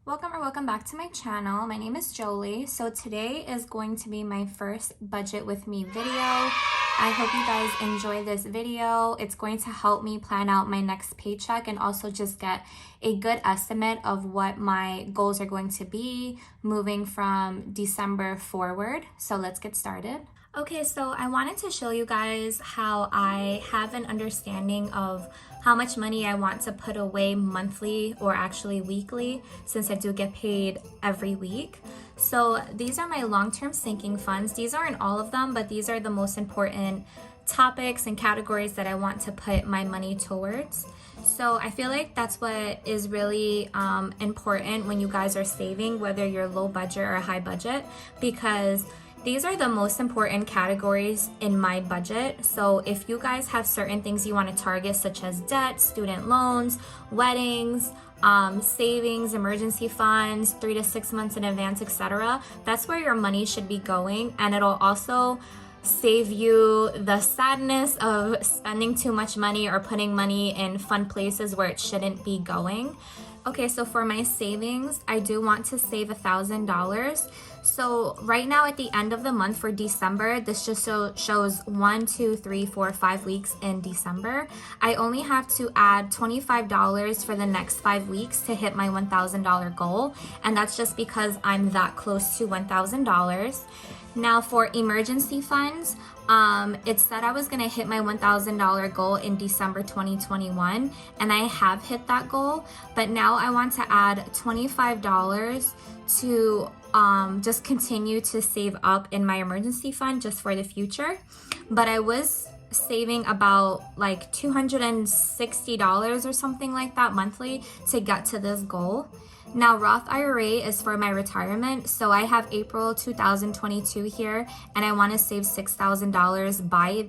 Welcome back to my channel. My name is Jolie. So today is going to be my first budget with me video. I hope you guys enjoy this video. It's going to help me plan out my next paycheck and also just get a good estimate of what my goals are going to be moving from December forward. So let's get started. Okay, so I wanted to show you guys how I have an understanding of how much money I want to put away monthly or actually weekly, since I do get paid every week. So these are my long-term sinking funds. These aren't all of them, but these are the most important topics and categories that I want to put my money towards. So I feel like that's what is really important when you guys are saving, whether you're low budget or high budget, because these are the most important categories in my budget. So if you guys have certain things you want to target, such as debt, student loans, weddings, savings, emergency funds, 3 to 6 months in advance, etc., that's where your money should be going. And it'll also save you the sadness of spending too much money or putting money in fun places where it shouldn't be going. Okay, so for my savings, I do want to save $1,000. So right now at the end of the month for December, this just shows 1, 2, 3, 4, 5 weeks in December. I only have to add $25 for the next 5 weeks to hit my $1,000 goal. And that's just because I'm that close to $1,000. Now for emergency funds, it said I was gonna hit my $1,000 goal in December 2021, and I have hit that goal, but now I want to add $25 to just continue to save up in my emergency fund just for the future. But I was saving about like $260 or something like that monthly to get to this goal. Now, Roth IRA is for my retirement, so I have April 2022 here, and I want to save $6,000 by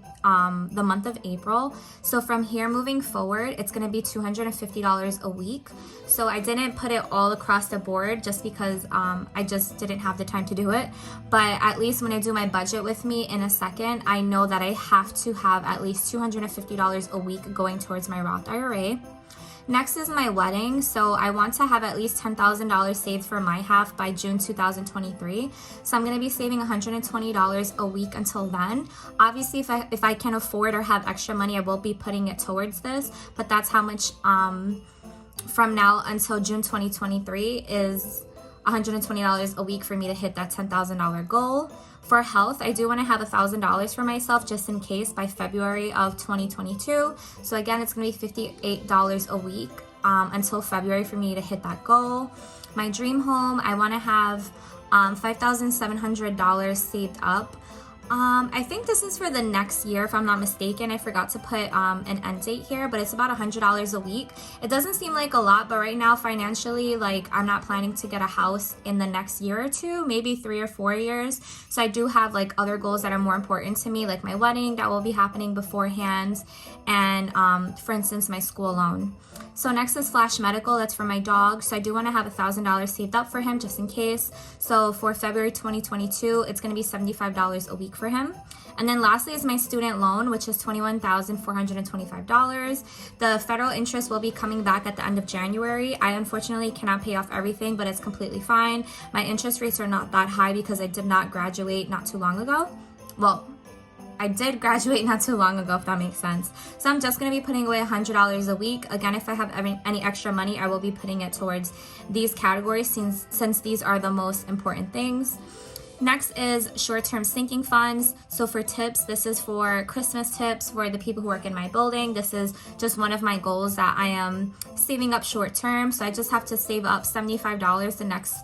the month of April. So from here moving forward, it's going to be $250 a week. So I didn't put it all across the board just because I just didn't have the time to do it. But at least when I do my budget with me in a second, I know that I have to have at least $250 a week going towards my Roth IRA. Next is my wedding. So I want to have at least $10,000 saved for my half by June 2023. So I'm going to be saving $120 a week until then. Obviously, if I can afford or have extra money, I will be putting it towards this. But that's how much from now until June 2023 is $120 a week for me to hit that $10,000 goal. For health, I do want to have $1,000 for myself just in case by February of 2022. So again, it's going to be $58 a week until February for me to hit that goal. My dream home, I want to have $5,700 saved up. I think this is for the next year, if I'm not mistaken. I forgot to put an end date here, but it's about $100 a week. It doesn't seem like a lot, but right now financially, like, I'm not planning to get a house in the next year or two, maybe 3 or 4 years. So I do have like other goals that are more important to me, like my wedding that will be happening beforehand, and for instance, my school loan. So next is Flash Medical. That's for my dog. So I do want to have $1,000 saved up for him just in case. So for February 2022, it's going to be $75 a week for him. And then lastly is my student loan, which is $21,425. The federal interest will be coming back at the end of January. I unfortunately cannot pay off everything, but it's completely fine. My interest rates are not that high because I did not graduate not too long ago. Well, I did graduate not too long ago, if that makes sense. So I'm just going to be putting away $100 a week. Again, if I have any extra money, I will be putting it towards these categories since these are the most important things. Next is short-term sinking funds. So for tips, this is for Christmas tips for the people who work in my building. This is just one of my goals that I am saving up short-term. So I just have to save up $75 the next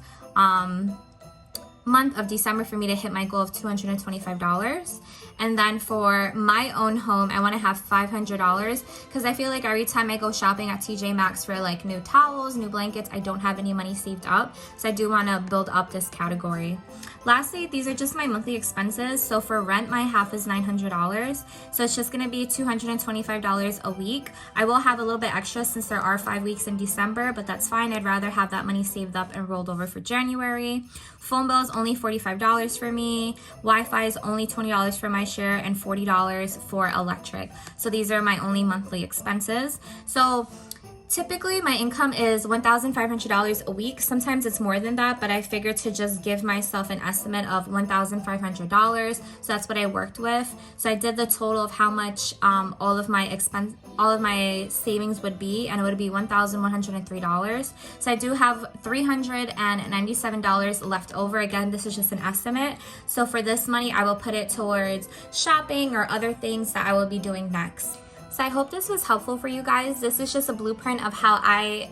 month of December for me to hit my goal of $225. And then for my own home, I want to have $500 because I feel like every time I go shopping at TJ Maxx for like new towels, new blankets, I don't have any money saved up. So I do want to build up this category. Lastly, these are just my monthly expenses. So for rent, my half is $900. So it's just going to be $225 a week. I will have a little bit extra since there are 5 weeks in December, but that's fine. I'd rather have that money saved up and rolled over for January. Phone bill is only $45 for me. Wi-Fi is only $20 for my share and $40 for electric. So these are my only monthly expenses. So Typically, my income is $1,500 a week. Sometimes it's more than that, but I figured to just give myself an estimate of $1,500. So that's what I worked with. So I did the total of how much all of my savings would be, and it would be $1,103. So I do have $397 left over. Again, this is just an estimate. So for this money, I will put it towards shopping or other things that I will be doing next. So I hope this was helpful for you guys. This is just a blueprint of how I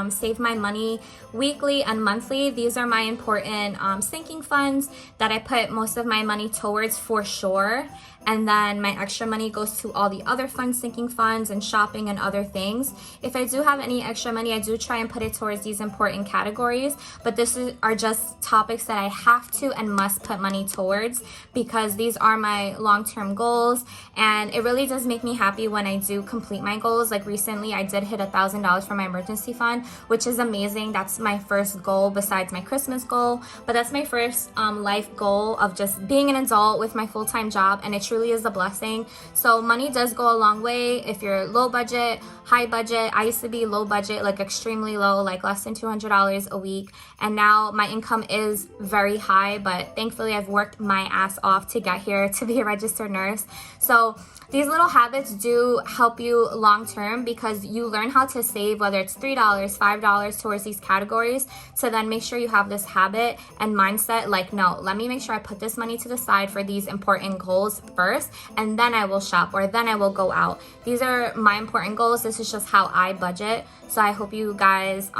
save my money weekly and monthly. These are my important sinking funds that I put most of my money towards for sure. And then my extra money goes to all the other fun sinking funds and shopping and other things. If I do have any extra money, I do try and put it towards these important categories, but are just topics that I have to and must put money towards because these are my long-term goals, and it really does make me happy when I do complete my goals. Like recently, I did hit $1,000 for my emergency fund, which is amazing. That's my first goal besides my Christmas goal, but that's my first life goal of just being an adult with my full-time job, and it truly is a blessing. So money does go a long way. If you're low budget, high budget, I used to be low budget, like extremely low, like less than $200 a week, and now my income is very high, but thankfully I've worked my ass off to get here to be a registered nurse. So these little habits do help you long term because you learn how to save, whether it's $3, $5 towards these categories, to then make sure you have this habit and mindset like, no, let me make sure I put this money to the side for these important goals first, and then I will shop or then I will go out. These are my important goals. This is just how I budget. So I hope you guys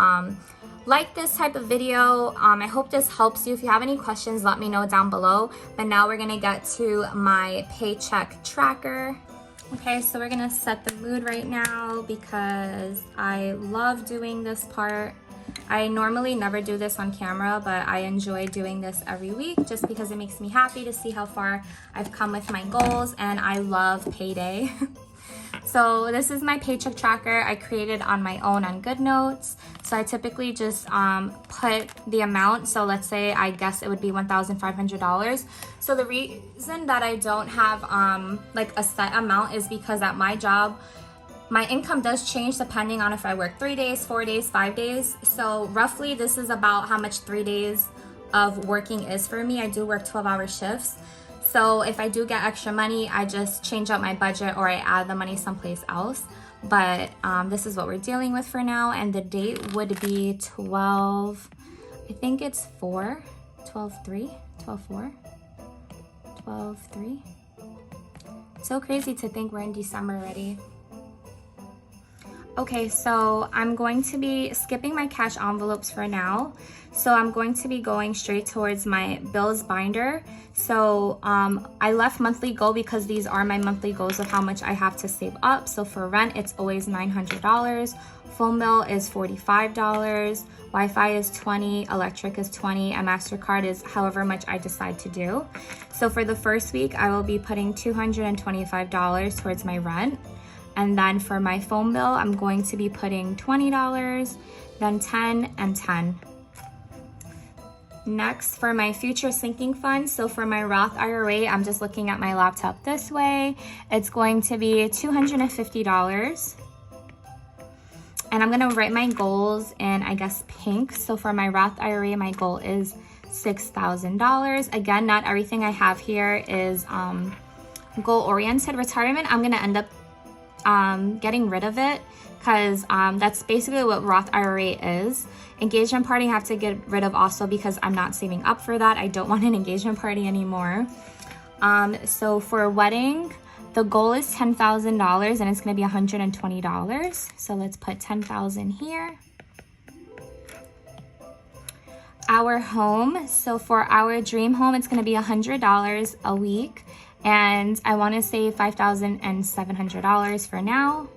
like this type of video. I hope this helps you. If you have any questions, let me know down below. But now we're gonna get to my paycheck tracker. Okay, so we're gonna set the mood right now because I love doing this part. I normally never do this on camera, but I enjoy doing this every week just because it makes me happy to see how far I've come with my goals, and I love payday. So this is my paycheck tracker I created on my own on GoodNotes. So I typically just put the amount. So let's say I guess it would be $1,500. So the reason that I don't have like a set amount is because at my job, my income does change depending on if I work 3 days, 4 days, 5 days. So roughly this is about how much 3 days of working is for me. I do work 12-hour shifts. So if I do get extra money, I just change out my budget or I add the money someplace else. But this is what we're dealing with for now. And the date would be 12, I think it's 4, 12/3, 12/4, 12/3. So crazy to think we're in December already. Okay, so I'm going to be skipping my cash envelopes for now. So I'm going to be going straight towards my bills binder. So I left monthly goal because these are my monthly goals of how much I have to save up. So for rent, it's always $900. Phone bill is $45. Wi-Fi is $20, electric is $20, and MasterCard is however much I decide to do. So for the first week, I will be putting $225 towards my rent. And then for my phone bill, I'm going to be putting $20, then $10, and $10. Next, for my future sinking fund, so for my Roth IRA, I'm just looking at my laptop this way. It's going to be $250. And I'm gonna write my goals in, I guess, pink. So for my Roth IRA, my goal is $6,000. Again, not everything I have here is goal-oriented. Retirement, I'm gonna end up getting rid of it because that's basically what Roth IRA is. Engagement party I have to get rid of also because I'm not saving up for that. I don't want an engagement party anymore. So for wedding, the goal is $10,000 and it's going to be $120. So let's put $10,000 here. Our home, so for our dream home, it's going to be $100 a week. And I want to save $5,700 for now.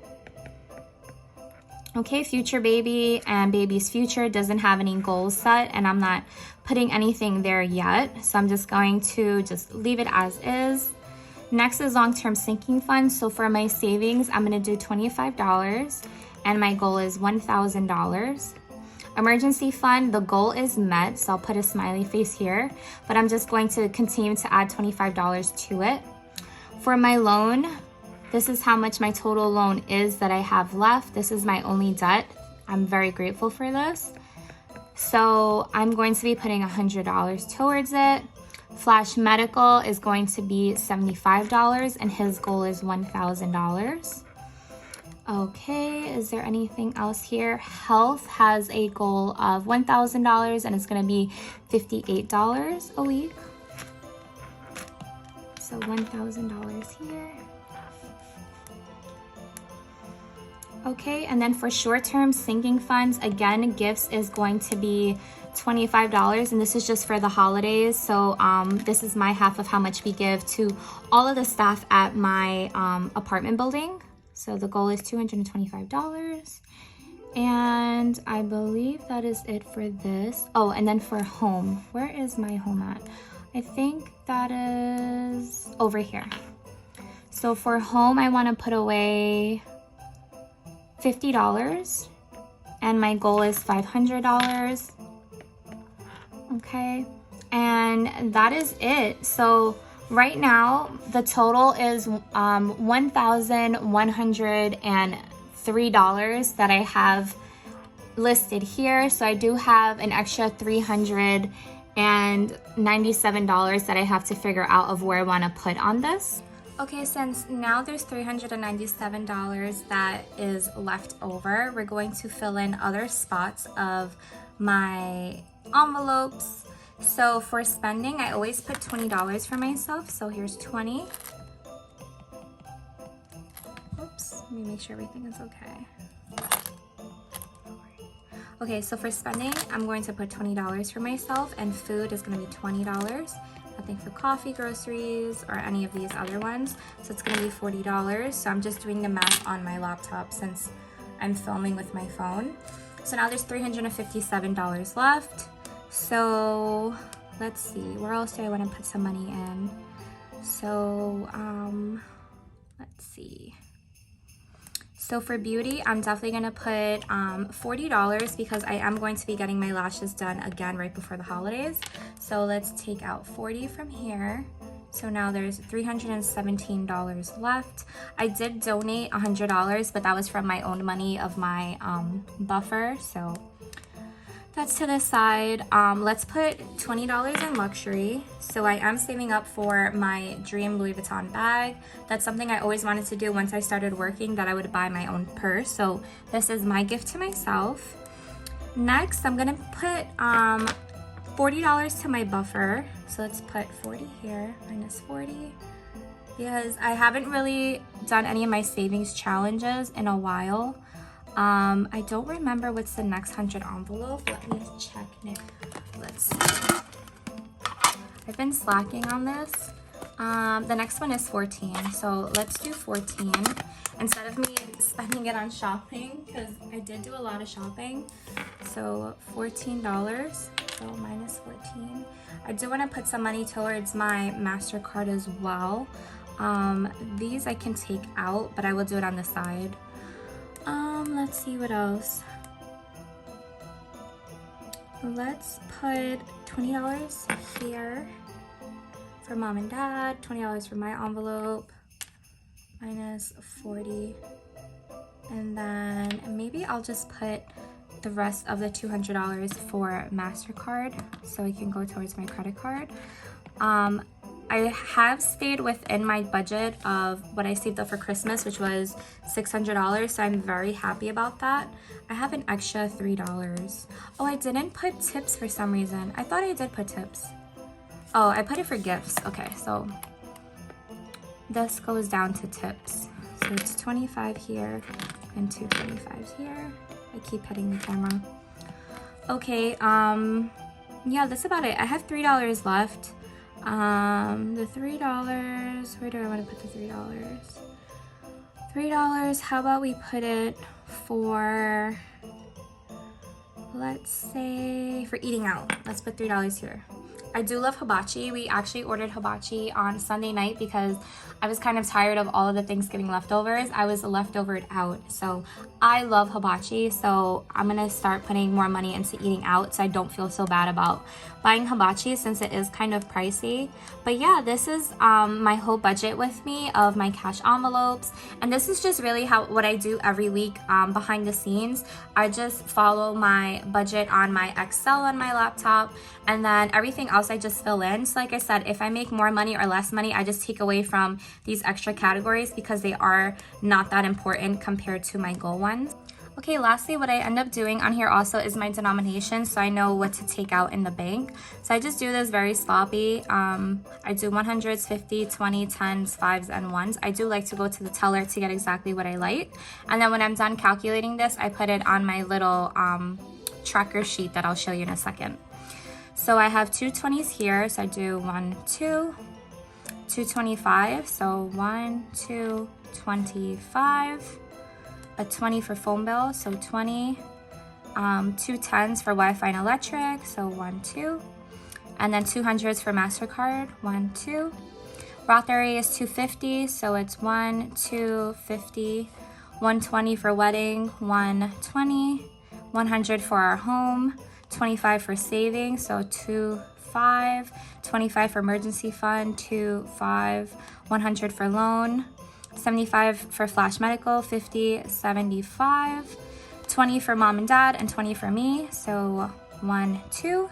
Okay, future baby and baby's future doesn't have any goals set, and I'm not putting anything there yet. So I'm just going to just leave it as is. Next is long-term sinking fund. So for my savings, I'm going to do $25, and my goal is $1,000. Emergency fund, the goal is met, so I'll put a smiley face here, but I'm just going to continue to add $25 to it. For my loan, this is how much my total loan is that I have left. This is my only debt. I'm very grateful for this. So I'm going to be putting $100 towards it. Flash Medical is going to be $75 and his goal is $1,000. Okay, is there anything else here? Health has a goal of $1,000 and it's going to be $58 a week. So $1,000 here. Okay, and then for short-term sinking funds, again, gifts is going to be $25, and this is just for the holidays. So this is my half of how much we give to all of the staff at my apartment building. So the goal is $225. And I believe that is it for this. Oh, and then for home, where is my home at? I think that is over here. So for home, I want to put away $50 and my goal is $500. Okay, and that is it. So right now the total is $1,103 that I have listed here. So I do have an extra $397 that I have to figure out of where I want to put on this. Okay, since now there's $397 that is left over, we're going to fill in other spots of my envelopes. So for spending, I always put $20 for myself. So here's 20. Oops, let me make sure everything is okay. Okay, so for spending, I'm going to put $20 for myself, and food is going to be $20. Nothing for coffee, groceries, or any of these other ones. So it's going to be $40. So I'm just doing the math on my laptop since I'm filming with my phone. So now there's $357 left. So let's see, where else do I want to put some money in? So let's see. So for beauty, I'm definitely going to put $40 because I am going to be getting my lashes done again right before the holidays. So let's take out 40 from here. So now there's $317 left. I did donate $100, but that was from my own money of my buffer. So that's to the side. Let's put $20 in luxury. So I am saving up for my dream Louis Vuitton bag. That's something I always wanted to do once I started working, that I would buy my own purse. So this is my gift to myself. Next, I'm gonna put $40 to my buffer. So let's put 40 here, minus 40. Because I haven't really done any of my savings challenges in a while. I don't remember what's the next 100 envelope. Let me check it. Let's see. I've been slacking on this. The next one is 14. So let's do 14 instead of me spending it on shopping, because I did do a lot of shopping. So $14. So minus 14. I do want to put some money towards my MasterCard as well. These I can take out, but I will do it on the side. Let's see what else. Let's put $20 here for mom and dad, $20 for my envelope, minus 40. And then maybe I'll just put the rest of the $200 for MasterCard so it can go towards my credit card. I have stayed within my budget of what I saved up for Christmas, which was $600, so I'm very happy about that. I have an extra $3. Oh, I didn't put tips for some reason. I thought I did put tips. Oh, I put it for gifts. Okay, so this goes down to tips. So it's 25 here and 2 25s here. I keep hitting the camera. Okay, yeah, that's about it. I have $3 left. The $3, where do I want to put the $3? $3, how about we put it for, let's say, for eating out. Let's put $3 here. I do love hibachi. We actually ordered hibachi on Sunday night because I was kind of tired of all of the Thanksgiving leftovers. I was leftovered out. So I love hibachi. So I'm going to start putting more money into eating out so I don't feel so bad about buying hibachi since it is kind of pricey. But yeah, this is my whole budget with me of my cash envelopes. And this is just really what I do every week behind the scenes. I just follow my budget on my Excel on my laptop, and then everything else I just fill in. So like I said, if I make more money or less money, I just take away from these extra categories because they are not that important compared to my goal ones. Okay, lastly, what I end up doing on here also is my denomination, so I know what to take out in the bank. So I just do this very sloppy. I do 100s, 50, 20, 10s, 5s, and 1s. I do like to go to the teller to get exactly what I like. And then when I'm done calculating this, I put it on my little tracker sheet that I'll show you in a second. So I have two 20s here, so I do 1, 2, 225, so 1, 2, 25, a 20 for phone bill, so 20, 2 10s for Wi-Fi and electric, so 1, 2, and then 200s for MasterCard, 1, 2. Roth IRA is 250, so it's 1, 2, 50, 120 for wedding, 120, 100 for our home, 25 for savings, so 2, 5, 25 for emergency fund, 2, 5, 100 for loan, 75 for flash medical, 50, 75, 20 for mom and dad, and 20 for me, so 1, 2,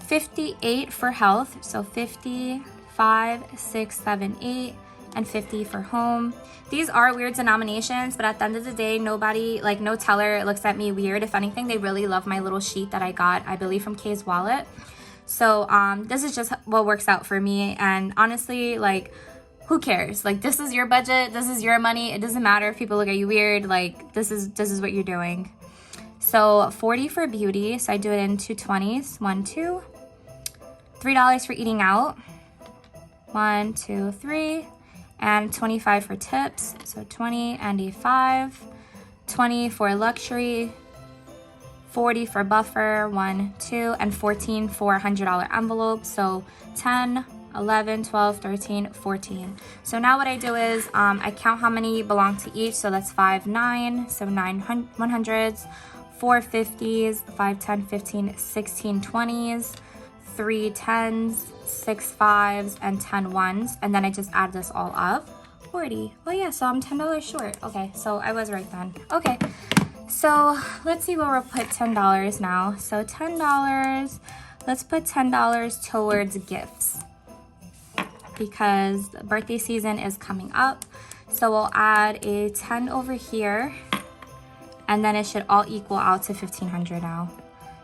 58 for health, so 50, 5, 6, 7, 8, and 50 for home. These are weird denominations, but at the end of the day, nobody, like no teller looks at me weird. If anything, they really love my little sheet that I got, I believe from Kay's Wallet. So this is just what works out for me, and honestly, like, who cares? Like, this is your budget, this is your money. It doesn't matter if people look at you weird. Like, this is what you're doing. So 40 for beauty, so I do it in 2 20s, 1, 2, $3 for eating out, 1, 2, 3, and 25 for tips, so 20 and a 5, 20 for luxury, 40 for buffer, 1, 2, and 14 for $100 envelopes, so 10, 11, 12, 13, 14. So now what I do is I count how many belong to each, so that's 5, 9, so 9 100s, 4 50s, 5, 10, 15, 16 20s, 3 10s, 6 5s, and 10 1s, and then I just add this all up, 40. Oh yeah, so I'm $10 short. Okay, so I was right then. Okay, so let's see where we'll put $10 now. So $10, let's put $10 towards gifts, because the birthday season is coming up. So we'll add a 10 over here, and then it should all equal out to $1,500 now.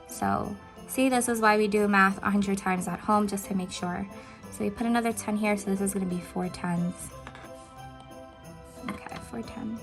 So see, this is why we do math 100 times at home, just to make sure. So we put another 10 here, so this is gonna be 4 10s. Okay, 4 10s.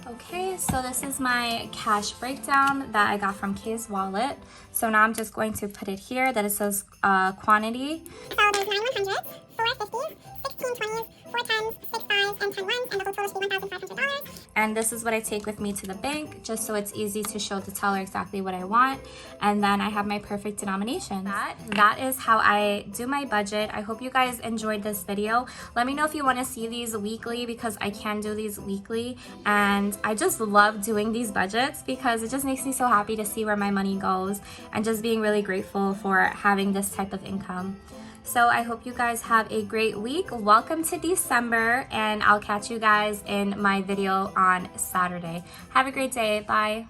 Okay, so this is my cash breakdown that I got from Kay's Wallet. So now I'm just going to put it here that it says quantity. So there's 9 100s, 4 50s, 16 20s, 4 10s, 6 5s, and 10 1s, and the whole total should be $1,500. And this is what I take with me to the bank, just so it's easy to show the teller exactly what I want. And then I have my perfect denomination. That is how I do my budget. I hope you guys enjoyed this video. Let me know if you want to see these weekly, because I can do these weekly. And I just love doing these budgets because it just makes me so happy to see where my money goes, and just being really grateful for having this type of income. So I hope you guys have a great week. Welcome to December, and I'll catch you guys in my video on Saturday. Have a great day. Bye.